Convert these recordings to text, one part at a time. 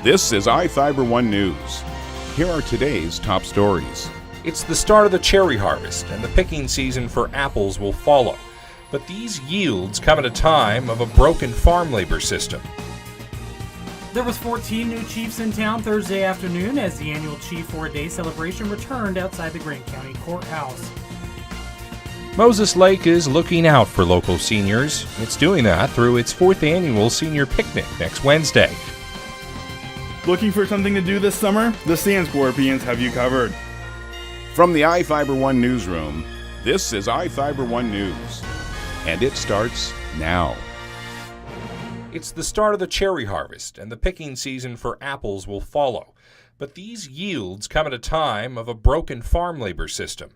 This is iFIBER 1 News. Here are today's top stories. It's the start of the cherry harvest, and the picking season for apples will follow. But these yields come at a time of a broken farm labor system. There was 14 new chiefs in town Thursday afternoon as the annual Chief 4-Day celebration returned outside the Grant County Courthouse. Moses Lake is looking out for local seniors. It's doing that through its 4th annual senior picnic next Wednesday. Looking for something to do this summer? The Sand Scorpions have you covered. From the iFIBER 1 newsroom, this is iFIBER 1 News. And it starts now. It's the start of the cherry harvest, and the picking season for apples will follow. But these yields come at a time of a broken farm labor system.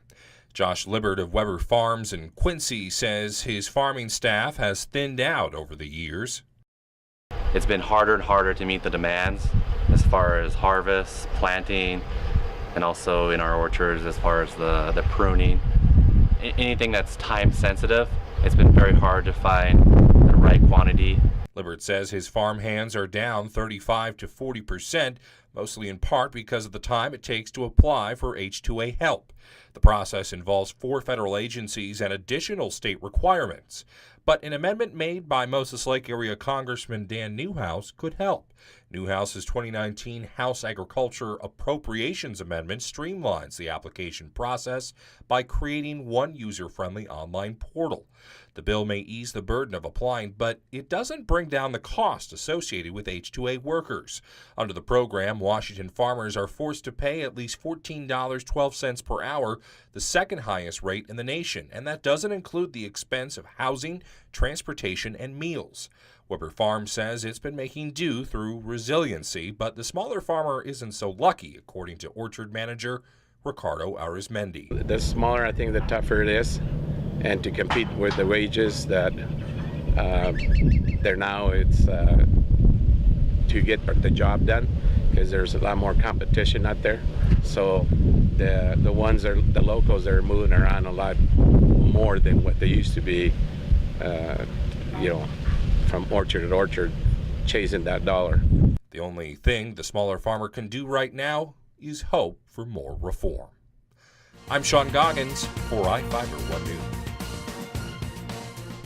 Josh Libbert of Weber Farms in Quincy says his farming staff has thinned out over the years. It's been harder and harder to meet the demands as far as harvest, planting, and also in our orchards as far as the pruning. Anything that's time sensitive, it's been very hard to find the right quantity. Libbert says his farm hands are down 35 to 40%, mostly in part because of the time it takes to apply for H-2A help. The process involves 4 federal agencies and additional state requirements. But an amendment made by Moses Lake area Congressman Dan Newhouse could help. Newhouse's 2019 House Agriculture Appropriations Amendment streamlines the application process by creating one user-friendly online portal. The bill may ease the burden of applying, but it doesn't bring down the cost associated with H-2A workers. Under the program, Washington farmers are forced to pay at least $14.12 per hour, the second highest rate in the nation, and that doesn't include the expense of housing, transportation, and meals. Weber Farms says it's been making do through resiliency, but the smaller farmer isn't so lucky, according to orchard manager Ricardo Arizmendi. The smaller, I think, the tougher it is, and to compete with the wages that they're now, it's to get the job done, because there's a lot more competition out there. So the locals are moving around a lot more than what they used to be, from orchard to orchard, chasing that dollar. The only thing the smaller farmer can do right now is hope for more reform. I'm Sean Goggins for iFIBER 1 News.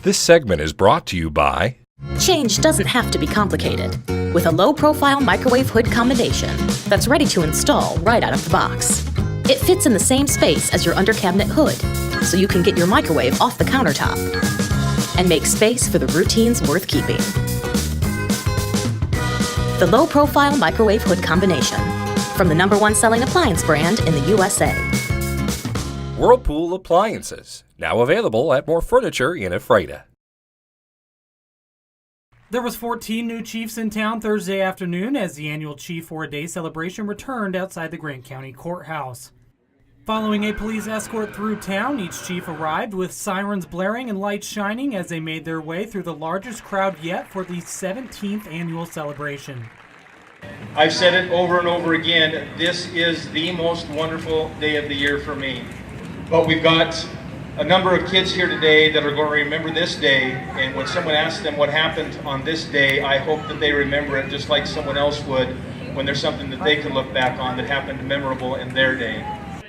This segment is brought to you by... Change doesn't have to be complicated. With a low-profile microwave hood combination that's ready to install right out of the box. It fits in the same space as your under-cabinet hood, so you can get your microwave off the countertop and make space for the routines worth keeping. The low-profile microwave hood combination, from the #1 selling appliance brand in the USA. Whirlpool Appliances, now available at more furniture in Ephrata. There was 14 new chiefs in town Thursday afternoon as the annual Chief 4-Day celebration returned outside the Grant County Courthouse. Following a police escort through town, each chief arrived with sirens blaring and lights shining as they made their way through the largest crowd yet for the 17th annual celebration. I've said it over and over again, this is the most wonderful day of the year for me. But we've got a number of kids here today that are going to remember this day, and when someone asks them what happened on this day, I hope that they remember it just like someone else would when there's something that they can look back on that happened memorable in their day.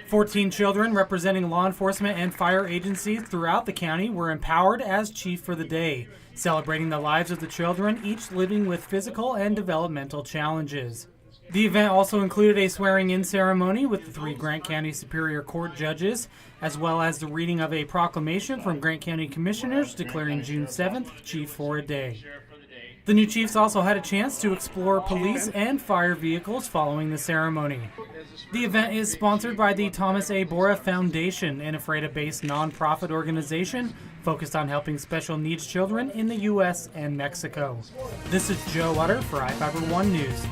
14 children representing law enforcement and fire agencies throughout the county were empowered as chief for the day, celebrating the lives of the children, each living with physical and developmental challenges. The event also included a swearing-in ceremony with the 3 Grant County Superior Court judges, as well as the reading of a proclamation from Grant County Commissioners declaring June 7th Chief for a Day. The new chiefs also had a chance to explore police and fire vehicles following the ceremony. The event is sponsored by the Thomas A. Bora Foundation, an Ephrata-based nonprofit organization focused on helping special needs children in the U.S. and Mexico. This is Joe Utter for iFIBER 1 News.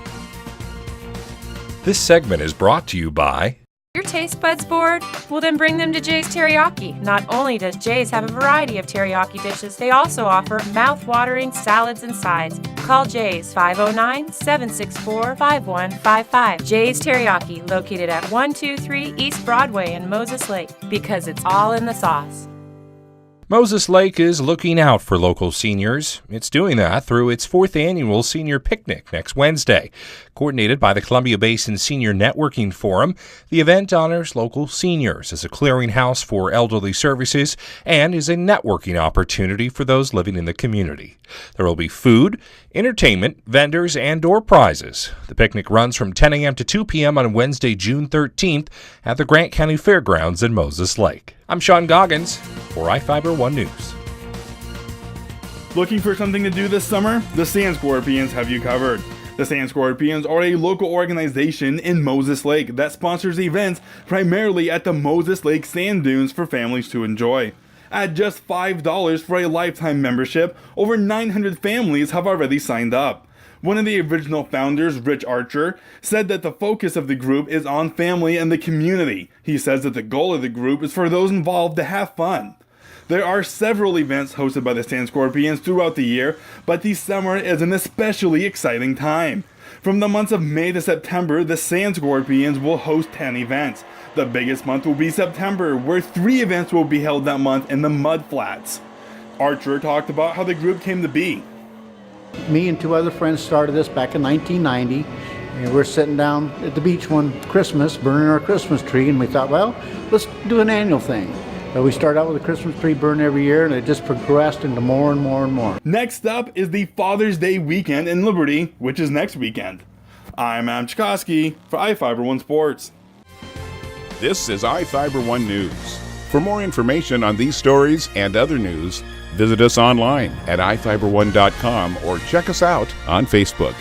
This segment is brought to you by... Your taste buds bored? Well, then bring them to Jay's Teriyaki. Not only does Jay's have a variety of teriyaki dishes, they also offer mouth-watering salads and sides. Call Jay's 509-764-5155. Jay's Teriyaki, located at 123 East Broadway in Moses Lake, because it's all in the sauce. Moses Lake is looking out for local seniors. It's doing that through its 4th annual Senior Picnic next Wednesday. Coordinated by the Columbia Basin Senior Networking Forum, the event honors local seniors as a clearinghouse for elderly services and is a networking opportunity for those living in the community. There will be food, entertainment, vendors, and door prizes. The picnic runs from 10 a.m. to 2 p.m. on Wednesday, June 13th at the Grant County Fairgrounds in Moses Lake. I'm Sean Goggins for iFIBER 1 News. Looking for something to do this summer? The Sand Scorpions have you covered. The Sand Scorpions are a local organization in Moses Lake that sponsors events primarily at the Moses Lake Sand Dunes for families to enjoy. At just $5 for a lifetime membership, over 900 families have already signed up. One of the original founders, Rich Archer, said that the focus of the group is on family and the community. He says that the goal of the group is for those involved to have fun. There are several events hosted by the Sand Scorpions throughout the year, but the summer is an especially exciting time. From the months of May to September, the Sand Scorpions will host 10 events. The biggest month will be September, where 3 events will be held that month in the Mud Flats. Archer talked about how the group came to be. Me and 2 other friends started this back in 1990, and we're sitting down at the beach one Christmas, burning our Christmas tree, and we thought, well, let's do an annual thing. So we start out with a Christmas tree burn every year, and it just progressed into more and more and more. Next up is the Father's Day weekend in Liberty, which is next weekend. I'm Adam Chikoski for iFIBER 1 Sports. This is iFIBER 1 News. For more information on these stories and other news, visit us online at iFiber1.com or check us out on Facebook.